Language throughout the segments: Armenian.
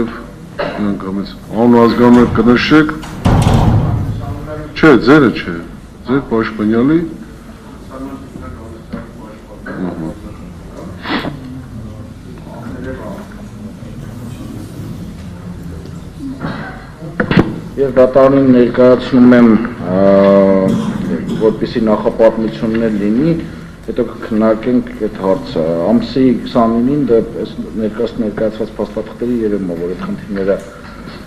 Անուն ազգանունը կնշեք, չէ, ձերը չէ, ձեր պաշտպանյալի Ես դատարանին ներկայացնում եմ, որպեսզի նախապատմություններ լինի, հետո կքննարկենք այդ հարցը։ Ամսի 29-ին ներկայացված փաստաթղթերի երևում է, որ այդ խնդիրները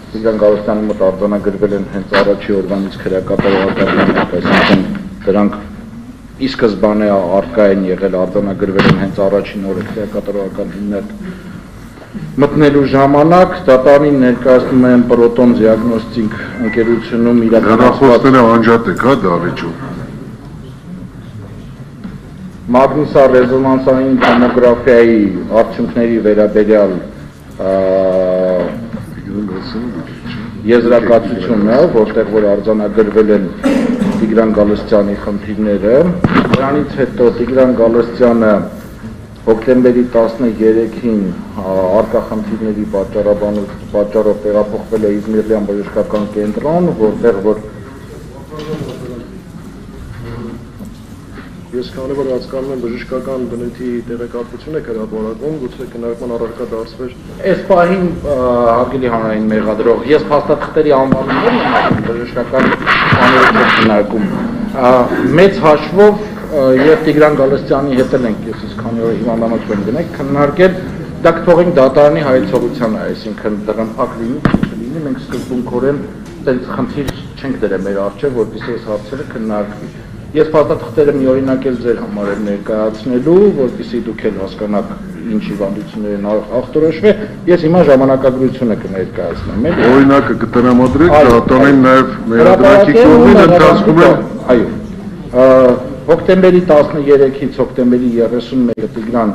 Տիգրան Գալստյանի մոտ արձանագրվել են հենց առաջի օրվանից քրեակատարողական, այսինքն դրանք ի սկզբանե առկա են եղել, արձանագրվել են հենց առաջին օրը քրեակատարողական հիմնարկ մտնելու ժամանակ, դատարանին ներկայացնում եմ Պրոտոն դիագնոստիկ ընկերությունում իրականացված անջատ եք, հա, Դավիթ մագնիսառեզոնանսային տոմոգրաֆիայի արդյունքների վերաբերյալ եզրակացությունը, որտեղ որ արձանագրվել են Տիգրան Գալստյանի խնդիրները, դրանից հետո Տիգրան Գալստյանը հոկտեմբերի 13-ին առկա խնդիրների պատճառով տեղափոխվել է Իզմիրլյան բժշկական կենտրոն, որտեղ որ Ես քանի որ հասկանում եմ բժշկական բնույթի տեղեկատվություն եք հրապարակում, գուցե քննարկման առարկա դարձվեր։ Այս պահին հարգելի հանրային մեղադրող, ես փաստաթղթերի անվանումներն եմ ասում բժշկական բաներով քննարկում։ Մեծ հաշվով եւ Տիգրան Գալստյանի հետ ենք, ես քանի որ հիվանդանոց եմ գնացել, քննարկել, դա կթողենք դատարանի հայեցողությանը, այսինքն դրամփակ լինի, մենք սկզբունքորեն այդպես խնդիր չենք դրել մեր առջև, որպեսզի այս հարցերը քննարկվի։ Ես փաստաթղթերը մի օրինակ էլ ձեր համար եմ ներկայացնելու, որպեսզի դուք էլ հասկանաք ինչ հիվանդություններ են ախտորոշվել, ես հիմա ժամանակագրությունը կներկայացնեմ։ Օրինակը կտրամադրեք, դատարանին նաև մեղադրանքի կողմին ընթացքում է։ Այո։ Հոկտեմբերի 13-ից հոկտեմբերի 31-ը Տիգրան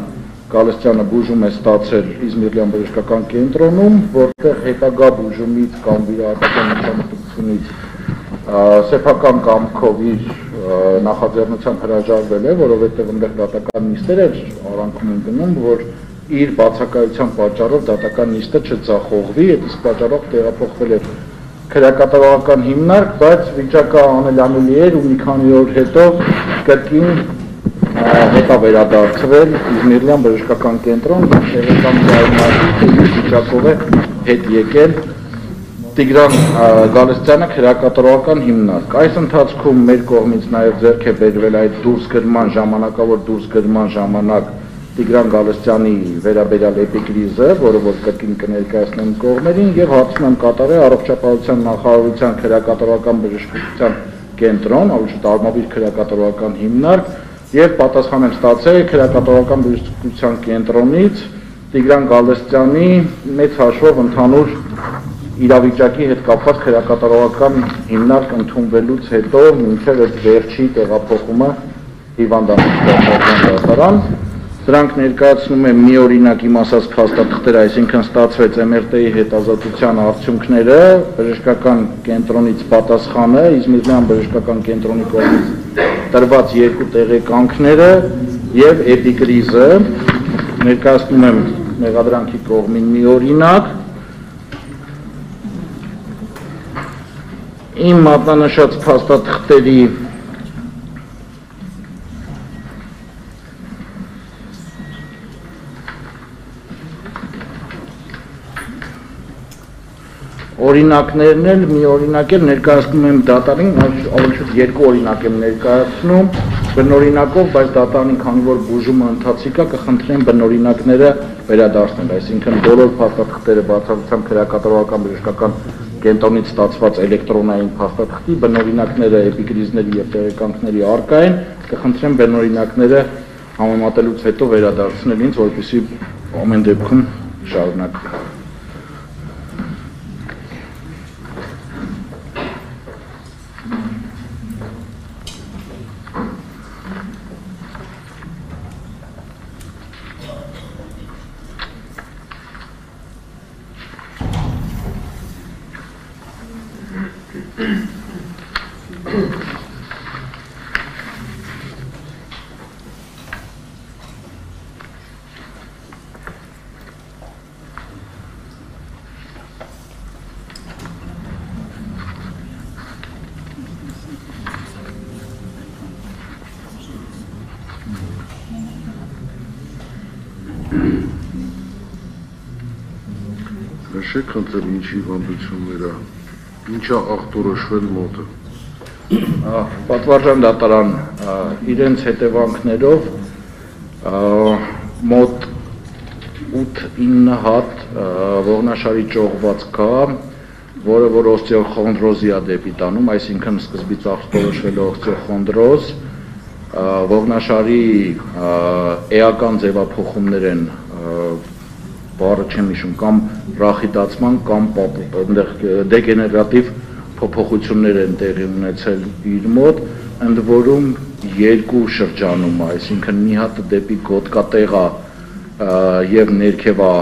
Գալստյանը բուժում է ստացել Իզմիրլյան բժշկական կենտրոնում, որտեղ հետագա բուժումից կամ վիրահատական միջամտությունից սեփական կամքով իր նախաձեռնությամբ հրաժարվել է, որովհետև այնտեղ դատական նիստեր էր արանքում են գնում, որ իր բացակայության պատճառով դատական նիստը չձախողվի, այդ իսկ պատճառով տեղափոխվել էր քրեակատարողական հիմնարկ, բայց վիճակը անելանելի էր ու մի քանի օր հետո կրկին հետա վերադարձվել Իզմիրլյան բժշկական կենտրոն, տեղեկան զարմացի վիճակով է հետ եկել Տիգրան Գալստյանը քրեակատարողական հիմնարկ։ Այս ընթացքում մեր կողմից նաև ձեռք է բերվել այդ դուրսգրման ժամանակավոր դուրսգրման ժամանակ Տիգրան Գալստյանի վերաբերյալ էպիկրիզը, որը որ կրկին կներկայացնեմ կողմերին եւ հարցում եմ կատարել առողջապահության նախարարության քրեակատարողական բժշկության կենտրոն, ավելի տարբեր քրեակատարողական հիմնարկ եւ պատասխան եմ ստացել քրեակատարողական բժշկության կենտրոնից Տիգրան Գալստյանի մեծ հաշվով ընդհանուր իրավիճակի հետ կապված քրեակատարողական հիմնարկ ընդունվելուց հետո մինչև այդ վերջի տեղափոխումը հիվանդանոցի դատարան դրանք ներկայացնում եմ մի օրինակ իմ ասած փաստաթղթեր, այսինքն ստացվեց MRT-ի հետազոտության արդյունքները, բժշկական կենտրոնից պատասխանը, Իզմիրլյան բժշկական կենտրոնի կողմից տրված երկու տեղեկանքները եւ էպիկրիզը ներկայացնում եմ մեղադրանքի կողմին մի օրինակ Իմ մատնանշած փաստաթղթերի օրինակներն էլ մի օրինակ էլ ներկայացնում եմ դատարանին, ավելի շուտ երկու օրինակ եմ ներկայացնում բնօրինակով, բայց դատարանին քանի որ բուժումը ընթացիկ է, կխնդրեմ բնօրինակները վերադարձնել, այսինքն բոլոր փաստաթղթերը բացառությամբ քրեակատարողական բժշկական կենտրոնից ստացված էլեկտրոնային փաստաթղթի բնօրինակները էպիկրիզների եւ տեղեկանքների առկա են, կխնդրեմ բնօրինակները համեմատելուց հետո վերադարձնել ինձ, որպեսզի ամեն դեպքում շարունակվի։ Հաշեք խնդրեմ ինչի վանդությունները, ինչա աղտորոշվել մոտը։ Պատվարժան դատարան իրենց հետևանքներով մոտ 8-9 հատ ողնաշարի ճողված կա, որը որ օստեոխոնդրոզի է դեպի տանում, այսինքն սկզբից աղտորոշվել է օստեոխոնդրոզ, ողնաշարի էական ձևափոխումներ են, բառը չեմ հիշում, կամ ռախիտացման, կամ դեգեներատիվ փոփոխություններ են տեղի ունեցել իր մոտ, ընդ որում երկու շրջանում, այսինքն մի հատը դեպի գոտկատեղա եւ ներքևա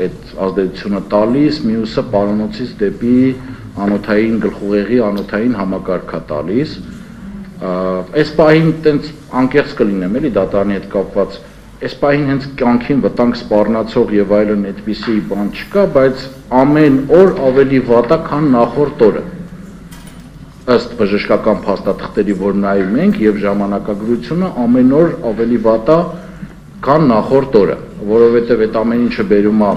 այդ ազդեցությունը տալիս, մյուսը պարանոցից դեպի անոթային գլխուղեղի անոթային համակարգա տալիս։ Այս պահին տենց անկեղծ կլինեմ, էլի դատարանի հետ կապված, այս պահին հենց կյանքին վտանգ սպառնացող եւ այլն այդպիսի բան չկա, բայց ամեն օր ավելի վատ է, քան նախորդ օրը։ Ըստ բժշկական փաստաթղթերի, որ նայում ենք եւ ժամանակագրությունը ամեն օր ավելի վատ է, քան նախորդ օրը, որովհետեւ այդ ամեն ինչը բերում է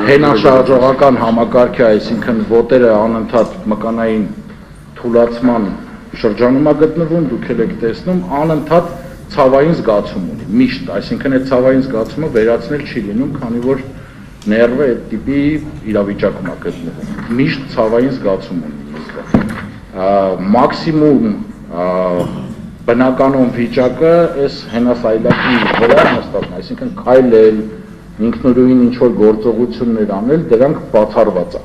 հենաշարժողական համակարգի, այսինքն ոտերը անընդհատ մկանային թուլացման շրջանում է գտնվում, դուք եք տեսնում, անընդհատ ցավային զգացում ունի, միշտ, այսինքն այդ ցավային զգացումը վերացնել չի լինում, քանի որ ներվը այդ տիպի իրավիճակում է գտնվում, միշտ ցավային զգացում ունի, մաքսիմում բնականon վիճակը այս հենասայլակի վրա նստածն, այսինքն քայլել, ինքնուրույն ինչ-որ գործողություններ անել, դրանք բացառված է,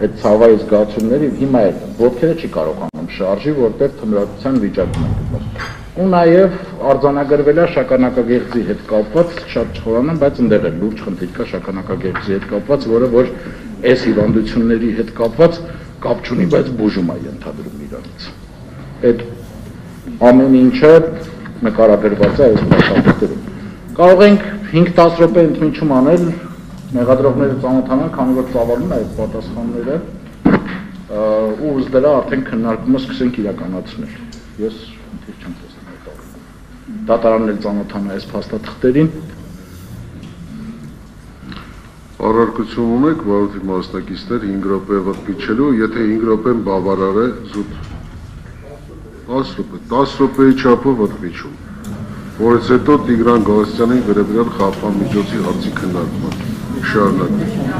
այդ ցավայի զգացումները հիմա էլ ոտքերը չի կարողանում շարժի, որտեղ թմրացության վիճակում են գտնվում։ Ու նաև արձանագրվել է շագանակագեղձի հետ կապված, շատ չխորանամ, բայց ընդեղ էլ լուրջ խնդիր կա շագանակագեղձի հետ կապված, որը որ այս հիվանդությունների հետ կապված կապ չունի, բայց բուժում է ենթադրում իրանից։ Այդ ամեն ինչը նկարագրված է այս փաստաթղթերում։ Կարող ենք 5-10 րոպե ընդմիջում անել, մեղադրողները ծանոթանան, քանի որ ծավալում է այդ պատասխանները, ու ըստ դրա արդեն քննարկումը սկսենք իրականացնել։ Ես խնդիր չեմ տեսնում այդ առումով։ Դատարանն էլ ծանոթանա այս փաստաթղթերին։ Առարկություն ունեք, վարորդի մասնակիցներ 5 րոպե վտպիչելու, եթե 5 րոպեն բավարար է զուտ 10 րոպեի չափով վտպիչում, որից հետո Տիգրան Գալստյանի վերաբերյալ խափան միջոցի հարցի քննարկման շարունակվի։